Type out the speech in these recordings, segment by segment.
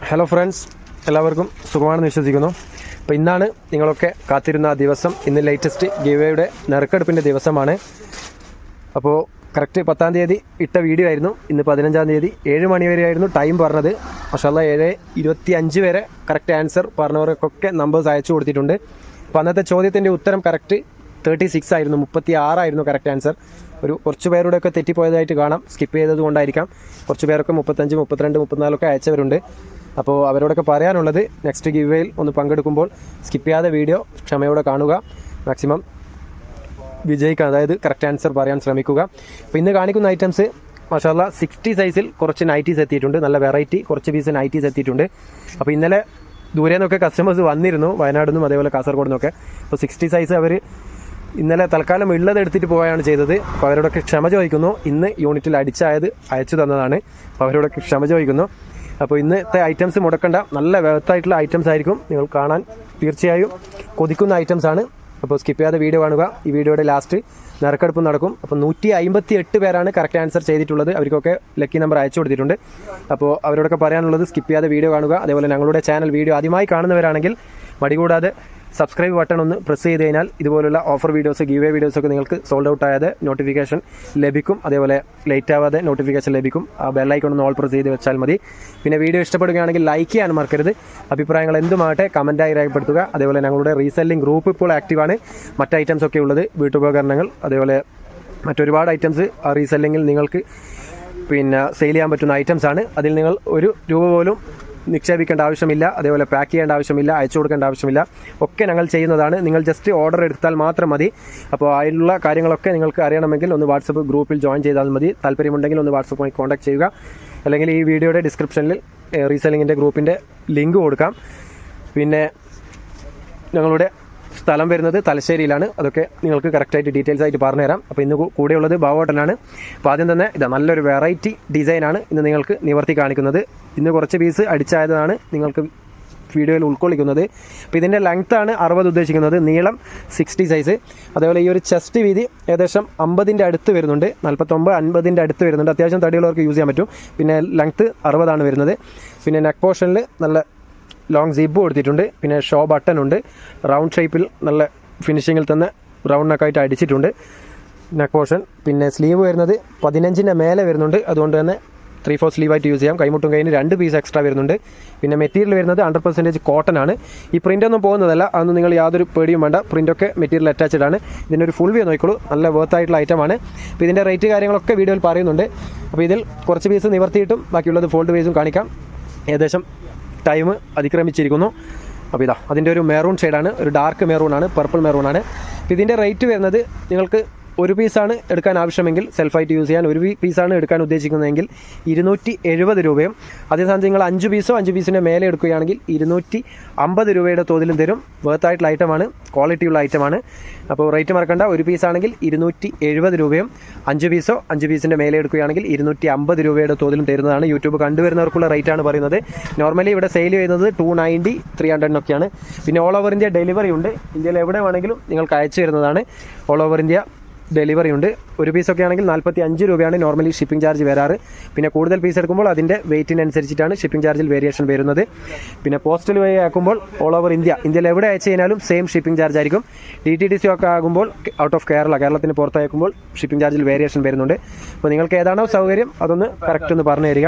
Hello friends, എല്ലാവർക്കും സുഖമാണെന്ന് വിശ്വസിക്കുന്നു. അപ്പോൾ ഇന്നാണ് നിങ്ങളൊക്കെ കാത്തിരുന്ന ആ ദിവസം. ഇന്ന് ലേറ്റസ്റ്റ് ഗിവേയുടെ നറുക്കെടുപ്പിൻ്റെ ദിവസമാണ്. അപ്പോൾ കറക്റ്റ് 10-ാം തീയതി ഇട്ട വീഡിയോ ആയിരുന്നു. ഇന്ന് 15-ാം തീയതി 7 മണി വരെയായിരുന്നു ടൈം പറഞ്ഞത്. മാഷാല്ലാ 7:25 വരെ കറക്റ്റ് ആൻസർ പറഞ്ഞവർക്കൊക്കെ നമ്പേഴ്സ് അയച്ചു കൊടുത്തിട്ടുണ്ട്. അപ്പോൾ അന്നത്തെ ചോദ്യത്തിൻ്റെ ഉത്തരം കറക്റ്റ് 36 ആയിരുന്നു, 36 ആയിരുന്നു കറക്റ്റ് ആൻസർ. കുറച്ച് പേരുടെയൊക്കെ തെറ്റിപ്പോയതായിട്ട് കാണാം, സ്കിപ്പ് ചെയ്തത് കൊണ്ടായിരിക്കാം. കുറച്ച് പേരൊക്കെ 35, 32, 34 അയച്ചവരുണ്ട്. അപ്പോൾ അവരോടൊക്കെ പറയാനുള്ളത്, നെക്സ്റ്റ് ഗിവേയിൽ ഒന്ന് പങ്കെടുക്കുമ്പോൾ സ്കിപ്പ് ചെയ്യാതെ വീഡിയോ ക്ഷമയോടെ കാണുക, മാക്സിമം വിജയിക്കുക, അതായത് കറക്റ്റ് ആൻസർ പറയാൻ ശ്രമിക്കുക. അപ്പോൾ ഇന്ന് കാണിക്കുന്ന ഐറ്റംസ് മാഷാല്ലാ 60 സൈസിൽ കുറച്ച് നൈറ്റീസ് എത്തിയിട്ടുണ്ട്. നല്ല വെറൈറ്റി കുറച്ച് പീസ് നൈറ്റീസ് എത്തിയിട്ടുണ്ട്. അപ്പോൾ ഇന്നലെ ദൂരെ നിന്നൊക്കെ കസ്റ്റമേഴ്സ് വന്നിരുന്നു, വയനാട് നിന്നും അതേപോലെ കാസർഗോഡ് നിന്നൊക്കെ. അപ്പോൾ 60 സൈസ് അവർ ഇന്നലെ തൽക്കാലം ഉള്ളത് എടുത്തിട്ട് പോവുകയാണ് ചെയ്തത്. അപ്പോൾ അവരോടൊക്കെ ക്ഷമ ചോദിക്കുന്നു. ഇന്ന് യൂണിറ്റിൽ അയച്ചു തന്നതാണ്. അപ്പോൾ അവരോടൊക്കെ ക്ഷമ ചോദിക്കുന്നു. അപ്പോൾ ഇന്നത്തെ ഐറ്റംസ് മുടക്കേണ്ട, നല്ല വെർത്തായിട്ടുള്ള ഐറ്റംസ് ആയിരിക്കും. നിങ്ങൾ കാണാൻ തീർച്ചയായും കൊതിക്കുന്ന ഐറ്റംസ് ആണ്. അപ്പോൾ സ്കിപ്പ് ചെയ്യാതെ വീഡിയോ കാണുക. ഈ വീഡിയോയുടെ ലാസ്റ്റ് നറുക്കെടുപ്പ് നടക്കും. അപ്പോൾ 158 പേരാണ് കറക്റ്റ് ആൻസർ ചെയ്തിട്ടുള്ളത്. അവർക്കൊക്കെ ലക്കി നമ്പർ അയച്ചു കൊടുത്തിട്ടുണ്ട്. അപ്പോൾ അവരോടൊക്കെ പറയാനുള്ളത്, സ്കിപ്പ് ചെയ്യാതെ വീഡിയോ കാണുക. അതേപോലെ ഞങ്ങളുടെ ചാനൽ വീഡിയോ ആദ്യമായി കാണുന്നവരാണെങ്കിൽ മടികൂടാതെ സബ്സ്ക്രൈബ് ബട്ടൺ ഒന്ന് പ്രസ് ചെയ്ത് കഴിഞ്ഞാൽ ഇതുപോലുള്ള ഓഫർ വീഡിയോസ്, ഗീവേ വീഡിയോസൊക്കെ നിങ്ങൾക്ക് സോൾഡ് ഔട്ട് ആയത് നോട്ടിഫിക്കേഷൻ ലഭിക്കും. അതേപോലെ ലേറ്റ് ആവാതെ നോട്ടിഫിക്കേഷൻ ലഭിക്കും. ആ ബെല്ലൈക്കൺ ഒന്ന് ഓൾ പ്രസ് ചെയ്ത് വെച്ചാൽ മതി. പിന്നെ വീഡിയോ ഇഷ്ടപ്പെടുകയാണെങ്കിൽ ലൈക്ക് ചെയ്യാൻ മറക്കരുത്. അഭിപ്രായങ്ങൾ എന്തുമാകട്ടെ കമൻറ്റായി രേഖപ്പെടുത്തുക. അതേപോലെ ഞങ്ങളുടെ റീസെല്ലിംഗ് ഗ്രൂപ്പ് ഇപ്പോൾ ആക്റ്റീവാണ്. മറ്റ് ഐറ്റംസ് ഒക്കെ ഉള്ളത് വീട്ടുപകരണങ്ങൾ, അതേപോലെ മറ്റൊരുപാട് ഐറ്റംസ് ആ റീസെല്ലിങ്ങിൽ നിങ്ങൾക്ക് സെയിൽ ചെയ്യാൻ പറ്റുന്ന ഐറ്റംസ് ആണ്. അതിൽ നിങ്ങൾ ₹1 പോലും നിക്ഷേപിക്കേണ്ട ആവശ്യമില്ല. അതേപോലെ പാക്ക് ചെയ്യേണ്ട ആവശ്യമില്ല, അയച്ചു കൊടുക്കേണ്ട ആവശ്യമില്ല. ഒക്കെ ഞങ്ങൾ ചെയ്യുന്നതാണ്. നിങ്ങൾ ജസ്റ്റ് ഓർഡർ എടുത്താൽ മാത്രം മതി. അപ്പോൾ അതിലുള്ള കാര്യങ്ങളൊക്കെ നിങ്ങൾക്ക് അറിയണമെങ്കിൽ ഒന്ന് വാട്സപ്പ് ഗ്രൂപ്പിൽ ജോയിൻ ചെയ്താൽ മതി. താല്പര്യമുണ്ടെങ്കിൽ ഒന്ന് വാട്സപ്പുമായി കോൺടാക്ട് ചെയ്യുക. അല്ലെങ്കിൽ ഈ വീഡിയോയുടെ ഡിസ്ക്രിപ്ഷനിൽ റീസെല്ലിങ്ങിൻ്റെ ഗ്രൂപ്പിൻ്റെ ലിങ്ക് കൊടുക്കാം. പിന്നെ ഞങ്ങളുടെ സ്ഥലം വരുന്നത് തലശ്ശേരിയിലാണ്. അതൊക്കെ നിങ്ങൾക്ക് കറക്റ്റായിട്ട് ഡീറ്റെയിൽസ് ആയിട്ട് പറഞ്ഞുതരാം. അപ്പോൾ ഇന്ന് കൂടെയുള്ളത് ബാവോട്ടനാണ്. അപ്പോൾ ആദ്യം തന്നെ നല്ലൊരു വെറൈറ്റി ഡിസൈനാണ് ഇന്ന് നിങ്ങൾക്ക് നിവർത്തി കാണിക്കുന്നത്. ഇന്ന് കുറച്ച് പീസ് അടിച്ചായതാണ് നിങ്ങൾക്ക് വീഡിയോയിൽ ഉൾക്കൊള്ളിക്കുന്നത്. അപ്പോൾ ഇതിൻ്റെ ലെങ്ത്താണ് 60 ഉദ്ദേശിക്കുന്നത്, നീളം 60 സൈസ്. അതേപോലെ ഈ ഒരു ചെസ്റ്റ് വീതി ഏകദേശം 50ൻ്റെ അടുത്ത് വരുന്നുണ്ട്, 49, 50ൻ്റെ അടുത്ത് വരുന്നുണ്ട്. അത്യാവശ്യം തടിയുള്ളവർക്ക് യൂസ് ചെയ്യാൻ പറ്റും. പിന്നെ ലെങ്ത്ത് 60 ആണ് വരുന്നത്. പിന്നെ നെക്ക് പോർഷനിൽ നല്ല ലോങ് സിബ് കൊടുത്തിട്ടുണ്ട്. പിന്നെ ഷോ ബട്ടൺ ഉണ്ട്. റൗണ്ട് ഷേപ്പിൽ നല്ല ഫിനിഷിങ്ങിൽ തന്നെ റൗണ്ട് നെക്കായിട്ട് അടിച്ചിട്ടുണ്ട് നെക്ക് പോർഷൻ. പിന്നെ സ്ലീവ് വരുന്നത് 15ൻ്റെ മേലെ വരുന്നുണ്ട്. അതുകൊണ്ട് തന്നെ 3/4 സ്ലീവായിട്ട് യൂസ് ചെയ്യാം. കൈമുട്ടും കൈയിന് 2 പീസ് എക്സ്ട്രാ വരുന്നുണ്ട്. പിന്നെ മെറ്റീരിയൽ വരുന്നത് 100% കോട്ടൺ ആണ്. ഈ പ്രിൻ്റൊന്നും പോകുന്നതല്ല, അതൊന്നും നിങ്ങൾ യാതൊരു പേടിയും വേണ്ട. പ്രിൻ്റൊക്കെ മെറ്റീരിയൽ അറ്റാച്ച്ഡ് ആണ്. ഇതിൻ്റെ ഒരു ഫുൾ വ്യൂ നോക്കിക്കോളൂ, നല്ല വർത്തായിട്ടുള്ള ഐറ്റമാണ്. അപ്പോൾ ഇതിൻ്റെ റേറ്റ് കാര്യങ്ങളൊക്കെ വീഡിയോയിൽ പറയുന്നുണ്ട്. അപ്പോൾ ഇതിൽ കുറച്ച് പീസ് നിവർത്തിയിട്ടും ബാക്കിയുള്ളത് ഫോൾഡ് വേസും കാണിക്കാം. ഏകദേശം ടൈം അതിക്രമിച്ചിരിക്കുന്നു. അപ്പോൾ അതിൻ്റെ ഒരു മെറൂൺ ഷെയ്ഡാണ്, ഒരു ഡാർക്ക് മെറൂണാണ്, പർപ്പിൾ മെറൂണാണ്. അപ്പോൾ ഇതിൻ്റെ റേറ്റ് വരുന്നത് നിങ്ങൾക്ക് ഒരു പീസാണ് എടുക്കാൻ ആവശ്യമെങ്കിൽ സെൽഫായിട്ട് യൂസ് ചെയ്യാൻ, ഒരു പീസാണ് എടുക്കാൻ ഉദ്ദേശിക്കുന്നതെങ്കിൽ 270 രൂപയും. അതേസമയത്ത് നിങ്ങൾ 5 പീസോ 5 പീസിൻ്റെ മേലെ എടുക്കുകയാണെങ്കിൽ 250 രൂപയുടെ തോതിലും തരും. വേർത്തായിട്ടുള്ള ഐറ്റമാണ്, ക്വാളിറ്റിയുള്ള ഐറ്റമാണ്. അപ്പോൾ റേറ്റ് മറക്കണ്ട. ഒരു പീസാണെങ്കിൽ 270 രൂപയും, 5 പീസോ 5 പീസിൻ്റെ മേലെ എടുക്കുകയാണെങ്കിൽ 250 രൂപയുടെ തോതിലും തരുന്നതാണ്. യൂട്യൂബ് കണ്ടുവരുന്നവർക്കുള്ള റേറ്റാണ് പറയുന്നത്. നോർമലി ഇവിടെ സെയിൽ ചെയ്യുന്നത് 290, 300 പിന്നെ ഓൾ ഓവർ ഇന്ത്യ ഡെലിവറി ഉണ്ട്. ഇന്ത്യയിൽ എവിടെ വേണമെങ്കിലും നിങ്ങൾക്ക് അയച്ചു തരുന്നതാണ്. ഓൾ ഓവർ ഇന്ത്യ ഡെലിവറി ഉണ്ട്. ഒരു പീസൊക്കെ ആണെങ്കിൽ 45 രൂപയാണ് നോർമലി ഷിപ്പിംഗ് ചാർജ് വരാറ്. പിന്നെ കൂടുതൽ പീസ് എടുക്കുമ്പോൾ അതിൻ്റെ വെയിറ്റിനനുസരിച്ചിട്ടാണ് ഷിപ്പിംഗ് ചാർജിൽ വേരിയേഷൻ വരുന്നത്. പിന്നെ പോസ്റ്റൽ വഴി ആക്കുമ്പോൾ ഓൾ ഓവർ ഇന്ത്യയിൽ എവിടെ അയച്ചു കഴിഞ്ഞാലും സെയിം ഷിപ്പിംഗ് ചാർജ് ആയിരിക്കും. DTDC ഒക്കെ ആകുമ്പോൾ ഔട്ട് ഓഫ് കേരളത്തിന് പുറത്തയക്കുമ്പോൾ ഷിപ്പിംഗ് ചാർജിൽ വേരിയേഷൻ വരുന്നുണ്ട്. അപ്പോൾ നിങ്ങൾക്ക് ഏതാണോ സൗകര്യം അതൊന്ന് കറക്റ്റ് ഒന്ന് പറഞ്ഞു തരിക.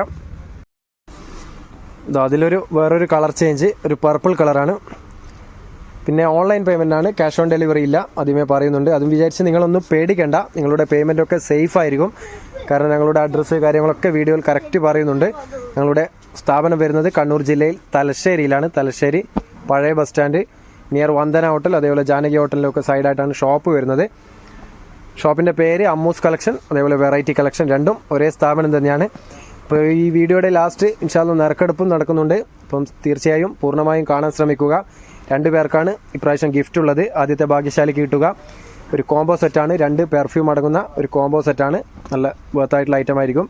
അതിലൊരു വേറൊരു കളർ ചേഞ്ച്, ഒരു പർപ്പിൾ കളറാണ്. പിന്നെ ഓൺലൈൻ പേയ്മെൻറ്റാണ്, ക്യാഷ് ഓൺ ഡെലിവറി ഇല്ല, ആദ്യമേ പറയുന്നുണ്ട്. അതും വിചാരിച്ച് നിങ്ങളൊന്നും പേടിക്കേണ്ട, നിങ്ങളുടെ പേയ്മെൻറ്റൊക്കെ സേഫ് ആയിരിക്കും. കാരണം ഞങ്ങളുടെ അഡ്രസ്സ് കാര്യങ്ങളൊക്കെ വീഡിയോയിൽ കറക്റ്റ് പറയുന്നുണ്ട്. ഞങ്ങളുടെ സ്ഥാപനം വരുന്നത് കണ്ണൂർ ജില്ലയിൽ തലശ്ശേരിയിലാണ്. തലശ്ശേരി പഴയ bus stand near Vandana hotel, അതേപോലെ ജാനകി ഹോട്ടലിലൊക്കെ സൈഡായിട്ടാണ് ഷോപ്പ് വരുന്നത്. ഷോപ്പിൻ്റെ പേര് അമ്മൂസ് കളക്ഷൻ, അതേപോലെ വെറൈറ്റി കളക്ഷൻ, രണ്ടും ഒരേ സ്ഥാപനം തന്നെയാണ്. അപ്പോൾ ഈ വീഡിയോയുടെ ലാസ്റ്റ് ഇൻഷാ അല്ലാഹ് നറുക്കെടുപ്പും നടക്കുന്നുണ്ട്. അപ്പം തീർച്ചയായും പൂർണ്ണമായും കാണാൻ ശ്രമിക്കുക. 2 പേർക്കാണ് ഇപ്രാവശ്യം ഗിഫ്റ്റ് ഉള്ളത്. ആദ്യത്തെ ഭാഗ്യശാലിക്ക് കിട്ടുക ഒരു കോംബോ സെറ്റാണ്, 2 പെർഫ്യൂം അടങ്ങുന്ന ഒരു കോംബോ സെറ്റാണ്. നല്ല വർത്തായിട്ടുള്ള ഐറ്റം ആയിരിക്കും.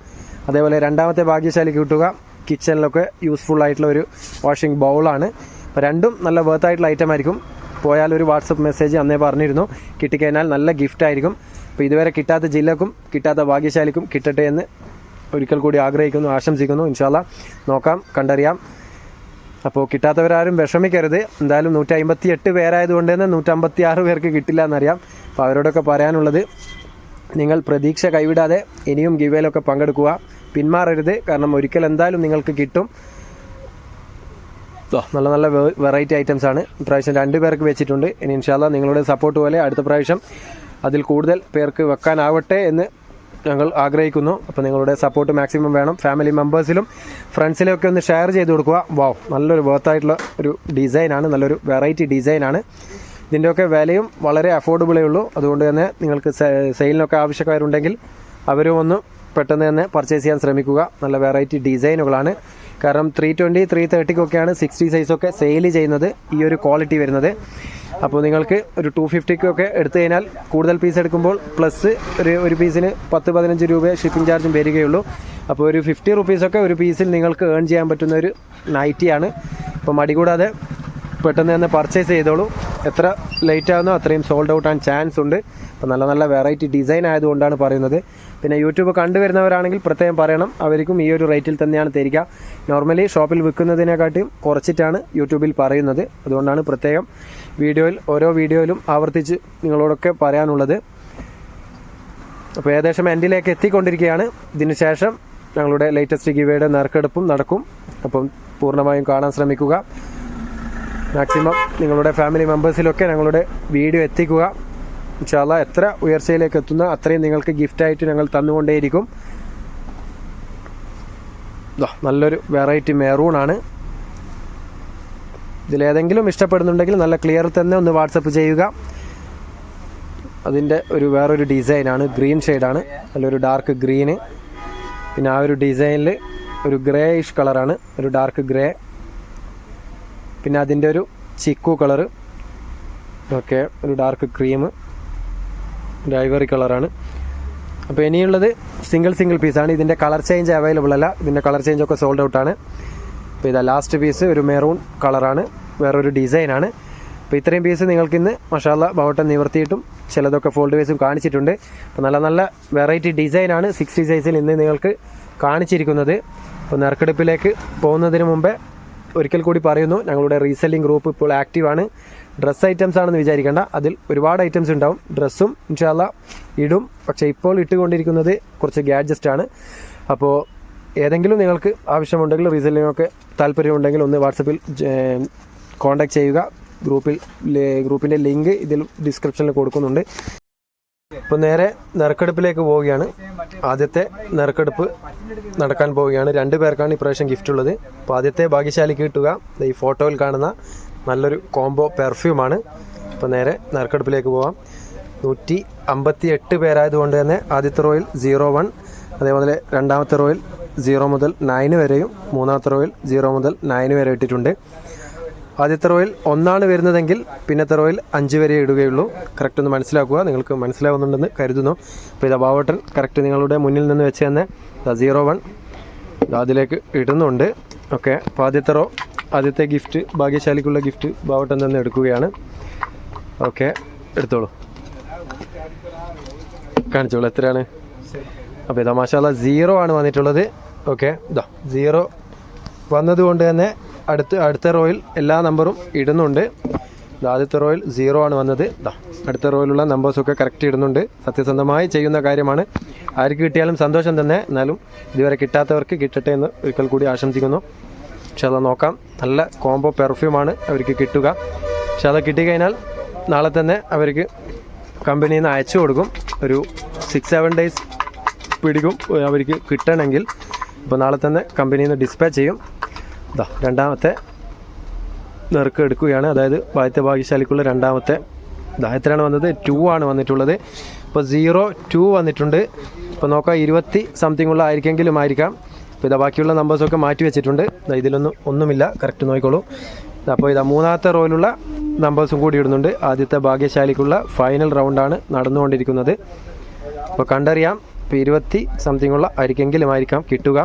അതേപോലെ രണ്ടാമത്തെ ഭാഗ്യശാലിക്ക് കിട്ടുക കിച്ചണിലൊക്കെ യൂസ്ഫുൾ ആയിട്ടുള്ള ഒരു വാഷിംഗ് ബൗളാണ്. അപ്പോൾ രണ്ടും നല്ല വർത്തായിട്ടുള്ള ഐറ്റം ആയിരിക്കും. പോയാൽ ഒരു വാട്സപ്പ് മെസ്സേജ് അന്നേ പറഞ്ഞിരുന്നു, കിട്ടിക്കഴിഞ്ഞാൽ നല്ല ഗിഫ്റ്റ് ആയിരിക്കും. അപ്പോൾ ഇതുവരെ കിട്ടാത്ത ജില്ലക്കും കിട്ടാത്ത ഭാഗ്യശാലിക്കും കിട്ടട്ടെ എന്ന് ഒരിക്കൽ കൂടി ആഗ്രഹിക്കുന്നു, ആശംസിക്കുന്നു. ഇൻഷാ അല്ലാഹ് നോക്കാം, കണ്ടറിയാം. അപ്പോൾ കിട്ടാത്തവരാരും വിഷമിക്കരുത്. എന്തായാലും 158 പേരായതുകൊണ്ട് തന്നെ 156 പേർക്ക് കിട്ടില്ല എന്നറിയാം. അപ്പോൾ അവരോടൊക്കെ പറയാനുള്ളത്, നിങ്ങൾ പ്രതീക്ഷ കൈവിടാതെ ഇനിയും ഗിവേയിലൊക്കെ പങ്കെടുക്കുക, പിന്മാറരുത്. കാരണം ഒരിക്കൽ എന്തായാലും നിങ്ങൾക്ക് കിട്ടും. നല്ല നല്ല വെറൈറ്റി ഐറ്റംസാണ് ഇപ്രാവശ്യം 2 പേർക്ക് വെച്ചിട്ടുണ്ട്. ഇനി ഇൻഷാല്ലാ നിങ്ങളുടെ സപ്പോർട്ട് പോലെ അടുത്ത പ്രാവശ്യം അതിൽ കൂടുതൽ പേർക്ക് വെക്കാനാവട്ടെ എന്ന് ഞങ്ങൾ ആഗ്രഹിക്കുന്നു. അപ്പോൾ നിങ്ങളുടെ സപ്പോർട്ട് മാക്സിമം വേണം. ഫാമിലി മെമ്പേഴ്സിലും ഫ്രണ്ട്സിലൊക്കെ ഒന്ന് ഷെയർ ചെയ്ത് കൊടുക്കുക. നല്ലൊരു വർത്തായിട്ടുള്ള ഒരു ഡിസൈനാണ്, നല്ലൊരു വെറൈറ്റി ഡിസൈനാണ്. ഇതിൻ്റെയൊക്കെ വിലയും വളരെ അഫോർഡബിളേ ഉള്ളൂ. അതുകൊണ്ട് തന്നെ നിങ്ങൾക്ക് സെയിലിനൊക്കെ ആവശ്യക്കാരുണ്ടെങ്കിൽ അവരും ഒന്ന് പെട്ടെന്ന് തന്നെ പർച്ചേസ് ചെയ്യാൻ ശ്രമിക്കുക. നല്ല വെറൈറ്റി ഡിസൈനുകളാണ്. കാരണം 320, 330 60 സൈസൊക്കെ സെയിൽ ചെയ്യുന്നത് ഈ ഒരു ക്വാളിറ്റി വരുന്നത്. അപ്പോൾ നിങ്ങൾക്ക് ഒരു 250 എടുത്തു കഴിഞ്ഞാൽ കൂടുതൽ പീസ് എടുക്കുമ്പോൾ പ്ലസ് ഒരു പീസിന് 10-15 രൂപ ഷിപ്പിംഗ് ചാർജും വരികയുള്ളൂ. അപ്പോൾ ഒരു 50 റുപ്പീസൊക്കെ ഒരു പീസിൽ നിങ്ങൾക്ക് ഏൺ ചെയ്യാൻ പറ്റുന്ന ഒരു നൈറ്റിയാണ്. അപ്പോൾ മടി കൂടാതെ പെട്ടെന്ന് തന്നെ പർച്ചേസ് ചെയ്തോളൂ. എത്ര ലേറ്റ് ആകുന്നോ അത്രയും സോൾഡ് ഔട്ട് ആൻ ചാൻസ് ഉണ്ട്. അപ്പോൾ നല്ല നല്ല വെറൈറ്റി ഡിസൈൻ ആയതുകൊണ്ടാണ് പറയുന്നത്. പിന്നെ യൂട്യൂബ് കണ്ടുവരുന്നവരാണെങ്കിൽ പ്രത്യേകം പറയണം, അവർക്കും ഈ ഒരു റേറ്റിൽ തന്നെയാണ് തരിക. നോർമലി ഷോപ്പിൽ വിൽക്കുന്നതിനെക്കാട്ടിയും കുറച്ചിട്ടാണ് യൂട്യൂബിൽ പറയുന്നത്. അതുകൊണ്ടാണ് പ്രത്യേകം ഓരോ വീഡിയോയിലും ആവർത്തിച്ച് നിങ്ങളോടൊക്കെ പറയാനുള്ളത്. അപ്പോൾ ഏകദേശം എൻഡിലേക്ക് എത്തിക്കൊണ്ടിരിക്കുകയാണ്. ഇതിന് ശേഷം ഞങ്ങളുടെ ലേറ്റസ്റ്റ് ഗിവേയുടെ നറുക്കെടുപ്പും നടക്കും. അപ്പം പൂർണ്ണമായും കാണാൻ ശ്രമിക്കുക. മാക്സിമം നിങ്ങളുടെ ഫാമിലി മെമ്പേഴ്സിലൊക്കെ ഞങ്ങളുടെ വീഡിയോ എത്തിക്കുക. ഇൻഷാല്ലാ എത്ര ഉയർച്ചയിലേക്ക് എത്തുന്ന അത്രയും നിങ്ങൾക്ക് ഗിഫ്റ്റായിട്ട് ഞങ്ങൾ തന്നുകൊണ്ടേയിരിക്കും. നല്ലൊരു വെറൈറ്റി മെറൂണാണ്. ഇതിലേതെങ്കിലും ഇഷ്ടപ്പെടുന്നുണ്ടെങ്കിൽ നല്ല ക്ലിയർ തന്നെ ഒന്ന് വാട്സപ്പ് ചെയ്യുക. അതിൻ്റെ വേറൊരു ഡിസൈനാണ്, ഗ്രീൻ ഷെയ്ഡാണ്, നല്ലൊരു ഡാർക്ക് ഗ്രീന്. പിന്നെ ആ ഒരു ഡിസൈനിൽ ഒരു ഗ്രേയിഷ് കളറാണ്, ഒരു ഡാർക്ക് ഗ്രേ. പിന്നെ അതിൻ്റെ ഒരു ചിക്കു കളറ്, ഒരു ഡാർക്ക് ക്രീം, ഒരു ഐവറി കളറാണ്. അപ്പോൾ ഇനിയുള്ളത് സിംഗിൾ പീസാണ്. ഇതിൻ്റെ കളർ ചേഞ്ച് അവൈലബിൾ അല്ല. ഇതിൻ്റെ കളർ ചേഞ്ചൊക്കെ സോൾഡ് ഔട്ടാണ്. അപ്പോൾ ഇതാ ലാസ്റ്റ് പീസ് ഒരു മെറൂൺ കളറാണ്, വേറൊരു ഡിസൈനാണ്. അപ്പോൾ ഇത്രയും പീസ് നിങ്ങൾക്കിന്ന് മാഷാല്ലാ ബൗട്ടൻ നിവർത്തിയിട്ടും ചിലതൊക്കെ ഫോൾഡ് വേസും കാണിച്ചിട്ടുണ്ട്. അപ്പോൾ നല്ല നല്ല വെറൈറ്റി ഡിസൈനാണ് 60 സൈസിൽ ഇന്ന് നിങ്ങൾക്ക് കാണിച്ചിരിക്കുന്നത്. അപ്പോൾ നറുക്കെടുപ്പിലേക്ക് പോകുന്നതിന് മുമ്പേ ഒരിക്കൽ കൂടി പറയുന്നു, ഞങ്ങളുടെ റീസെല്ലിംഗ് ഗ്രൂപ്പ് ഇപ്പോൾ ആക്റ്റീവാണ്. ഡ്രസ്സ് ഐറ്റംസ് ആണെന്ന് വിചാരിക്കേണ്ട, അതിൽ ഒരുപാട് ഐറ്റംസ് ഉണ്ടാവും. ഡ്രസ്സും ഇൻഷാല്ലാ ഇടും. പക്ഷേ ഇപ്പോൾ ഇട്ടുകൊണ്ടിരിക്കുന്നത് കുറച്ച് ഗാഡ്ജസ്റ്റ് ആണ്. അപ്പോൾ ഏതെങ്കിലും നിങ്ങൾക്ക് ആവശ്യമുണ്ടെങ്കിൽ റീസെല്ലിങ്ങൊക്കെ താല്പര്യമുണ്ടെങ്കിൽ ഒന്ന് വാട്സപ്പിൽ കോൺടാക്ട് ചെയ്യുക. ഗ്രൂപ്പിൻ്റെ ലിങ്ക് ഇതിൽ ഡിസ്ക്രിപ്ഷനിൽ കൊടുക്കുന്നുണ്ട്. ഇപ്പോൾ നേരെ നറുക്കെടുപ്പിലേക്ക് പോവുകയാണ്. ആദ്യത്തെ നറുക്കെടുപ്പ് നടക്കാൻ പോവുകയാണ്. 2 പേർക്കാണ് ഇപ്രാവശ്യം ഗിഫ്റ്റ് ഉള്ളത്. അപ്പോൾ ആദ്യത്തെ ഭാഗ്യശാലിക്ക് കിട്ടുക ഈ ഫോട്ടോയിൽ കാണുന്ന നല്ലൊരു കോംബോ പെർഫ്യൂമാണ്. അപ്പോൾ നേരെ നറുക്കെടുപ്പിലേക്ക് പോവാം. 158 പേരായതുകൊണ്ട് തന്നെ ആദ്യത്തെ റോയിൽ 01, അതേപോലെ രണ്ടാമത്തെ റോയിൽ 0 മുതൽ 9 വരെയും, മൂന്നാമത്തെ റോയിൽ 0 മുതൽ 9 വരെ ഇട്ടിട്ടുണ്ട്. ആദ്യത്തെ റോയിൽ 1 വരുന്നതെങ്കിൽ പിന്നത്തെ റോയിൽ 5 വരെ ഇടുകയുള്ളൂ. കറക്റ്റ് ഒന്ന് മനസ്സിലാക്കുക, നിങ്ങൾക്ക് മനസ്സിലാവുന്നുണ്ടെന്ന് കരുതുന്നു. അപ്പോൾ ഇതാ ബാവട്ടൻ കറക്റ്റ് നിങ്ങളുടെ മുന്നിൽ നിന്ന് വെച്ച് തന്നെ 01 അതിലേക്ക് ഇടുന്നുണ്ട്. അപ്പോൾ ആദ്യത്തെ ഗിഫ്റ്റ് ഭാഗ്യശാലിക്കുള്ള ഗിഫ്റ്റ് ബാവട്ടൻ തന്നെ എടുക്കുകയാണ്. എടുത്തോളൂ, കാണിച്ചോളൂ എത്രയാണ്. അപ്പോൾ ഇതാ മാഷാല്ലാ 0 ആണ് വന്നിട്ടുള്ളത്. 0 വന്നതുകൊണ്ട് തന്നെ അടുത്ത റോയിൽ എല്ലാ നമ്പറും ഇടുന്നുണ്ട്. ആദ്യത്തെ റോയിൽ 0 ആണ് വന്നത്. അടുത്ത റോയിലുള്ള നമ്പേഴ്സൊക്കെ കറക്റ്റ് ഇടുന്നുണ്ട്. സത്യസന്ധമായി ചെയ്യുന്ന കാര്യമാണ്. ആർക്ക് കിട്ടിയാലും സന്തോഷം തന്നെ. എന്നാലും ഇതുവരെ കിട്ടാത്തവർക്ക് കിട്ടട്ടെ എന്ന് ഒരിക്കൽ കൂടി ആശംസിക്കുന്നു. പക്ഷേ അത് നോക്കാം. നല്ല കോംബോ പെർഫ്യൂമാണ് അവർക്ക് കിട്ടുക. പക്ഷേ അത് കിട്ടിക്കഴിഞ്ഞാൽ നാളെ തന്നെ അവർക്ക് കമ്പനിയിൽ നിന്ന് അയച്ചു കൊടുക്കും. ഒരു 6-7 ഡേയ്സ് പിടിക്കും അവർക്ക് കിട്ടണമെങ്കിൽ. അപ്പോൾ നാളെ തന്നെ കമ്പനിയിൽ നിന്ന് ഡിസ്പാച്ച് ചെയ്യും. രണ്ടാമത്തെ നറുക്ക് എടുക്കുകയാണ്. അതായത് ആദ്യത്തെ ഭാഗ്യശാലിക്കുള്ള രണ്ടാമത്തെ എത്രയാണ് വന്നത്? 2 ആണ് വന്നിട്ടുള്ളത്. ഇപ്പോൾ 02 വന്നിട്ടുണ്ട്. ഇപ്പോൾ നോക്കാം 20 സംതിങ് ഉള്ള ആയിരിക്കാം. അപ്പോൾ ബാക്കിയുള്ള നമ്പേഴ്സൊക്കെ മാറ്റി വെച്ചിട്ടുണ്ട്. ഒന്നുമില്ല, കറക്റ്റ് നോക്കിക്കോളൂ. അപ്പോൾ മൂന്നാമത്തെ റോയിലുള്ള നമ്പേഴ്സും കൂടി ഇടുന്നുണ്ട്. ആദ്യത്തെ ഭാഗ്യശാലിക്കുള്ള ഫൈനൽ റൗണ്ടാണ് നടന്നുകൊണ്ടിരിക്കുന്നത്. അപ്പോൾ കണ്ടറിയാം. ഇപ്പോൾ 20 സംതിങ് ഉള്ള ആയിരിക്കാം കിട്ടുക.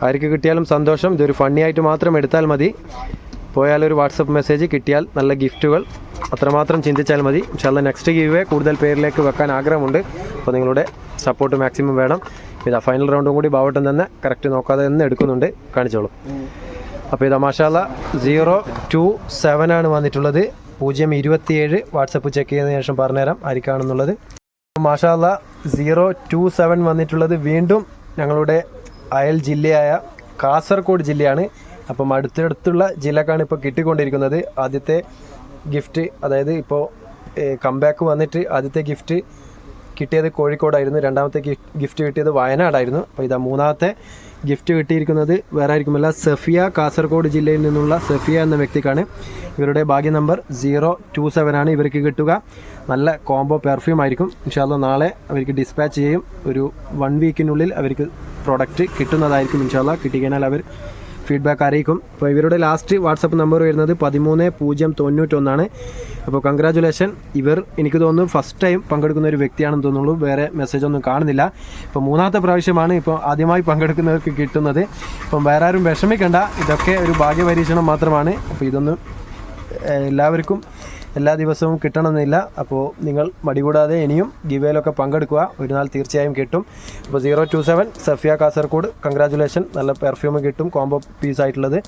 ആർക്ക് കിട്ടിയാലും സന്തോഷം. ഇതൊരു ഫണ്ണി ആയിട്ട് മാത്രം എടുത്താൽ മതി. പോയാലൊരു വാട്സപ്പ് മെസ്സേജ് കിട്ടിയാൽ നല്ല ഗിഫ്റ്റുകൾ അത്രമാത്രം ചിന്തിച്ചാൽ മതി. ഇൻഷാല്ലാ നെക്സ്റ്റ് ഗീവേ കൂടുതൽ പേരിലേക്ക് വെക്കാൻ ആഗ്രഹമുണ്ട്. അപ്പോൾ നിങ്ങളുടെ സപ്പോർട്ട് മാക്സിമം വേണം. ഫൈനൽ റൗണ്ടും കൂടി ബാവട്ടൻ തന്നെ കറക്റ്റ് നോക്കാതെ തന്നെ എടുക്കുന്നുണ്ട്. കാണിച്ചോളൂ. അപ്പോൾ ഇതാ മാഷാല്ല 027 ആണ് വന്നിട്ടുള്ളത്. 027 വാട്സപ്പ് ചെക്ക് ചെയ്തതിന് ശേഷം പറഞ്ഞുതരാം ആർക്കാണെന്നുള്ളത്. മാഷാല്ല 027 വന്നിട്ടുള്ളത് വീണ്ടും ഞങ്ങളുടെ അയൽ ജില്ലയായ കാസർഗോഡ് ജില്ലയാണ്. അപ്പം അടുത്തടുത്തുള്ള ജില്ലക്കാണ് ഇപ്പോൾ കിട്ടിക്കൊണ്ടിരിക്കുന്നത്. ആദ്യത്തെ ഗിഫ്റ്റ്, അതായത് ഇപ്പോൾ കംബാക്ക് വന്നിട്ട് ആദ്യത്തെ ഗിഫ്റ്റ് കിട്ടിയത് കോഴിക്കോടായിരുന്നു. രണ്ടാമത്തെ ഗിഫ്റ്റ് കിട്ടിയത് വയനാടായിരുന്നു. അപ്പോൾ ഇതാ മൂന്നാമത്തെ ഗിഫ്റ്റ് കിട്ടിയിരിക്കുന്നത് വേറെ ആയിരിക്കുമല്ല, സഫിയ, കാസർഗോഡ് ജില്ലയിൽ നിന്നുള്ള സഫിയ എന്ന വ്യക്തിക്കാണ്. ഇവരുടെ ഭാഗ്യ നമ്പർ 027 ആണ് ഇവർക്ക് കിട്ടുക. നല്ല കോംബോ പെർഫ്യൂം ആയിരിക്കും. ഇൻഷാ അല്ലാഹ് നാളെ അവർക്ക് ഡിസ്പാച്ച് ചെയ്യും. ഒരു 1 വീക്കിനുള്ളിൽ അവർക്ക് പ്രോഡക്റ്റ് കിട്ടുന്നതായിരിക്കും. ഇൻഷാ അല്ലാഹ് കിട്ടിക്കഴിഞ്ഞാൽ അവർ ഫീഡ്ബാക്ക് അറിയിക്കും. അപ്പോൾ ഇവരുടെ ലാസ്റ്റ് വാട്സപ്പ് നമ്പർ വരുന്നത് 13091 ആണ്. അപ്പോൾ കൺഗ്രാജുലേഷൻ. ഇവർ എനിക്ക് തോന്നുന്നു ഫസ്റ്റ് ടൈം പങ്കെടുക്കുന്ന ഒരു വ്യക്തിയാണെന്ന് തോന്നുള്ളൂ. വേറെ മെസ്സേജ് ഒന്നും കാണുന്നില്ല. ഇപ്പോൾ മൂന്നാമത്തെ പ്രാവശ്യമാണ് ഇപ്പോൾ ആദ്യമായി പങ്കെടുക്കുന്നവർക്ക് കിട്ടുന്നത്. അപ്പം വേറെ ആരും വിഷമിക്കേണ്ട, ഇതൊക്കെ ഒരു ഭാഗ്യപരീക്ഷണം മാത്രമാണ്. അപ്പോൾ ഇതൊന്നും എല്ലാവർക്കും എല്ലാ ദിവസവും കിട്ടണമെന്നില്ല. അപ്പോൾ നിങ്ങൾ മടികൂടാതെ ഇനിയും ഗിവേയിലൊക്കെ പങ്കെടുക്കുക. ഒരു നാൾ തീർച്ചയായും കിട്ടും. അപ്പോൾ 027 സഫിയ കാസർഗോഡ്, കൺഗ്രാജുലേഷൻ. നല്ല പെർഫ്യൂം കിട്ടും, കോംബോ പീസായിട്ടുള്ളത്.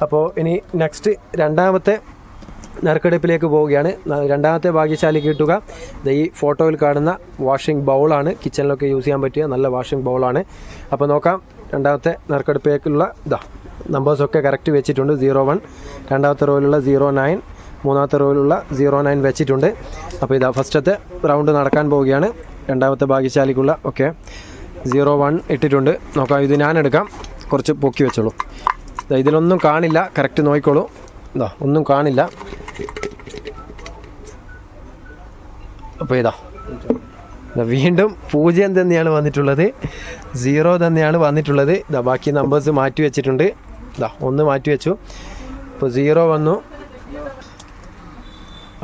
അപ്പോൾ ഇനി നെക്സ്റ്റ് രണ്ടാമത്തെ നറുക്കെടുപ്പിലേക്ക് പോവുകയാണ്. രണ്ടാമത്തെ ഭാഗ്യശാലി കിട്ടുക ഈ ഫോട്ടോയിൽ കാണുന്ന വാഷിംഗ് ബൗളാണ്. കിച്ചണിലൊക്കെ യൂസ് ചെയ്യാൻ പറ്റിയ നല്ല വാഷിംഗ് ബൗളാണ്. അപ്പോൾ നോക്കാം രണ്ടാമത്തെ നറുക്കെടുപ്പിലേക്കുള്ള നമ്പേഴ്സൊക്കെ കറക്റ്റ് വെച്ചിട്ടുണ്ട്. 01, രണ്ടാമത്തെ റോയിലുള്ള 09, മൂന്നാമത്തെ റോയിലുള്ള 09 വെച്ചിട്ടുണ്ട്. അപ്പോൾ ഇതാ ഫസ്റ്റത്തെ റൗണ്ട് നടക്കാൻ പോവുകയാണ്. രണ്ടാമത്തെ ഭാഗ്യശാലിക്കുള്ള 01 ഇട്ടിട്ടുണ്ട്. നോക്കാം, ഇത് ഞാൻ എടുക്കാം. കുറച്ച് പൊക്കി വെച്ചോളൂ. ഇതിലൊന്നും കാണില്ല, കറക്റ്റ് നോക്കിക്കോളൂ. ഒന്നും കാണില്ല. അപ്പോൾ ഇതാ വീണ്ടും 0 തന്നെയാണ് വന്നിട്ടുള്ളത്, 0 തന്നെയാണ് വന്നിട്ടുള്ളത്. ബാക്കി നമ്പേഴ്സ് മാറ്റി വെച്ചിട്ടുണ്ട്. 1 മാറ്റി വെച്ചു. അപ്പോൾ 0 വന്നു.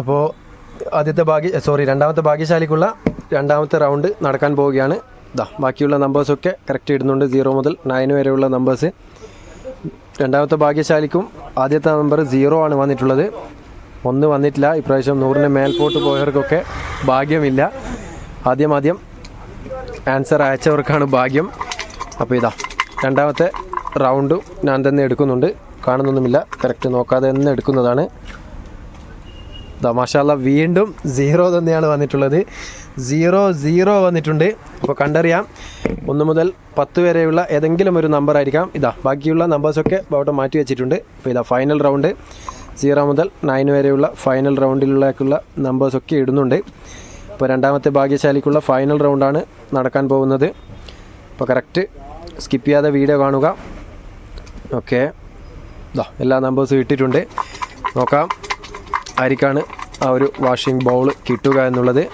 അപ്പോൾ രണ്ടാമത്തെ ഭാഗ്യശാലിക്കുള്ള രണ്ടാമത്തെ റൗണ്ട് നടക്കാൻ പോവുകയാണ്. ബാക്കിയുള്ള നമ്പേഴ്സൊക്കെ കറക്റ്റ് ഇടുന്നുണ്ട്. 0 മുതൽ 9 വരെയുള്ള നമ്പേഴ്സ്. രണ്ടാമത്തെ ഭാഗ്യശാലിക്കും ആദ്യത്തെ നമ്പർ 0 ആണ് വന്നിട്ടുള്ളത്. 1 വന്നിട്ടില്ല. ഇപ്രാവശ്യം 100ന് മേൽപോട്ട് പോയവർക്കൊക്കെ ഭാഗ്യമില്ല. ആദ്യം ആൻസർ അയച്ചവർക്കാണ് ഭാഗ്യം. അപ്പോൾ ഇതാ രണ്ടാമത്തെ റൗണ്ടും ഞാൻ തന്നെ എടുക്കുന്നുണ്ട്. കാണുന്നൊന്നുമില്ല, കറക്റ്റ് നോക്കാതെ തന്നെ എടുക്കുന്നതാണ്. മാഷാല്ല വീണ്ടും 0 തന്നെയാണ് വന്നിട്ടുള്ളത്. 00 വന്നിട്ടുണ്ട്. അപ്പോൾ കണ്ടറിയാം, 1 മുതൽ 10 വരെയുള്ള ഏതെങ്കിലും ഒരു നമ്പർ ആയിരിക്കാം. ബാക്കിയുള്ള നമ്പേഴ്സൊക്കെ അവിടെ മാറ്റി വെച്ചിട്ടുണ്ട്. അപ്പോൾ ഫൈനൽ റൗണ്ട് 0 മുതൽ 9 വരെയുള്ള ഫൈനൽ റൗണ്ടിലേക്കുള്ള നമ്പേഴ്സൊക്കെ ഇടുന്നുണ്ട്. അപ്പോൾ രണ്ടാമത്തെ ഭാഗ്യശാലിക്കുള്ള ഫൈനൽ റൗണ്ടാണ് നടക്കാൻ പോകുന്നത്. അപ്പോൾ കറക്റ്റ് സ്കിപ്പ് ചെയ്യാതെ വീഡിയോ കാണുക. ഓക്കെ, എല്ലാ നമ്പേഴ്സും ഇട്ടിട്ടുണ്ട്. നോക്കാം ആർക്കാണ് ആ ഒരു വാഷിംഗ് ബൗൾ കിട്ടുക എന്നുള്ളത്.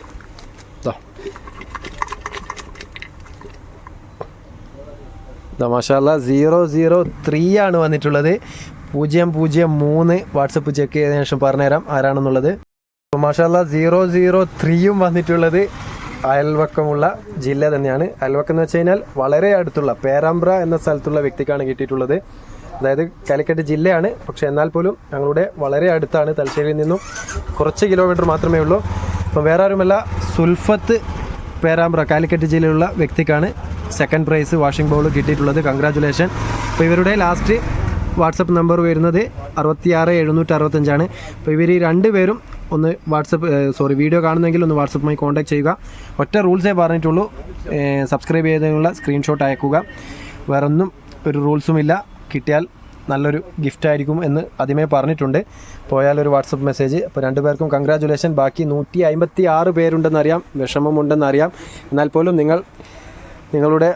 മാഷാല്ല 003 ആണ് വന്നിട്ടുള്ളത്. 003 വാട്സപ്പ് ചെക്ക് ചെയ്തതിനു ശേഷം പറഞ്ഞുതരാം ആരാണെന്നുള്ളത്. അപ്പോൾ മാഷാല്ല 003യും വന്നിട്ടുള്ളത് അയൽവക്കമുള്ള ജില്ല തന്നെയാണ്. അയൽവക്കം എന്ന് വെച്ച് കഴിഞ്ഞാൽ വളരെ അടുത്തുള്ള പേരാമ്പ്ര എന്ന സ്ഥലത്തുള്ള വ്യക്തിക്കാണ് കിട്ടിയിട്ടുള്ളത്. അതായത് കാലിക്കറ്റ് ജില്ലയാണ്, പക്ഷേ എന്നാൽ പോലും ഞങ്ങളുടെ വളരെ അടുത്താണ്. തലശ്ശേരിയിൽ നിന്നും കുറച്ച് കിലോമീറ്റർ മാത്രമേ ഉള്ളൂ. അപ്പോൾ വേറെ ആരുമല്ല, സുൽഫത്ത്, പേരാമ്പ്ര, കാലിക്കറ്റ് ജില്ലയിലുള്ള വ്യക്തിക്കാണ് സെക്കൻഡ് പ്രൈസ് വാഷിംഗ് ബൗൾ കിട്ടിയിട്ടുള്ളത്. കൺഗ്രാജുലേഷൻ. അപ്പോൾ ഇവരുടെ ലാസ്റ്റ് വാട്സപ്പ് നമ്പർ വരുന്നത് 66765 ആണ്. അപ്പോൾ ഇവർ രണ്ടുപേരും ഒന്ന് വീഡിയോ കാണുന്നെങ്കിൽ ഒന്ന് വാട്സപ്പുമായി കോൺടാക്ട് ചെയ്യുക. ഒറ്റ റൂൾസേ പറഞ്ഞിട്ടുള്ളൂ, സബ്സ്ക്രൈബ് ചെയ്തതിനുള്ള സ്ക്രീൻഷോട്ട് അയക്കുക. വേറൊന്നും ഒരു റൂൾസുമില്ല. കിട്ടിയാൽ നല്ലൊരു ഗിഫ്റ്റ് ആയിരിക്കും എന്ന് ആദ്യമേ പറഞ്ഞിട്ടുണ്ട്. പോയാലൊരു വാട്സപ്പ് മെസ്സേജ്. അപ്പോൾ രണ്ടുപേർക്കും കൺഗ്രാജുലേഷൻ. ബാക്കി 156 പേരുണ്ടെന്നറിയാം, വിഷമമുണ്ടെന്നറിയാം. എന്നാൽ പോലും നിങ്ങളുടെ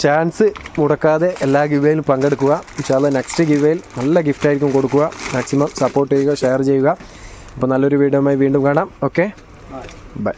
ചാൻസ് മുടക്കാതെ എല്ലാ ഗിവേയിലും പങ്കെടുക്കുക. ഇൻഷാല്ലാ നെക്സ്റ്റ് ഗിവേയിൽ നല്ല ഗിഫ്റ്റായിരിക്കും കൊടുക്കുക. മാക്സിമം സപ്പോർട്ട് ചെയ്യുക, ഷെയർ ചെയ്യുക. അപ്പോൾ നല്ലൊരു വീഡിയോയുമായി വീണ്ടും കാണാം. Okay, by.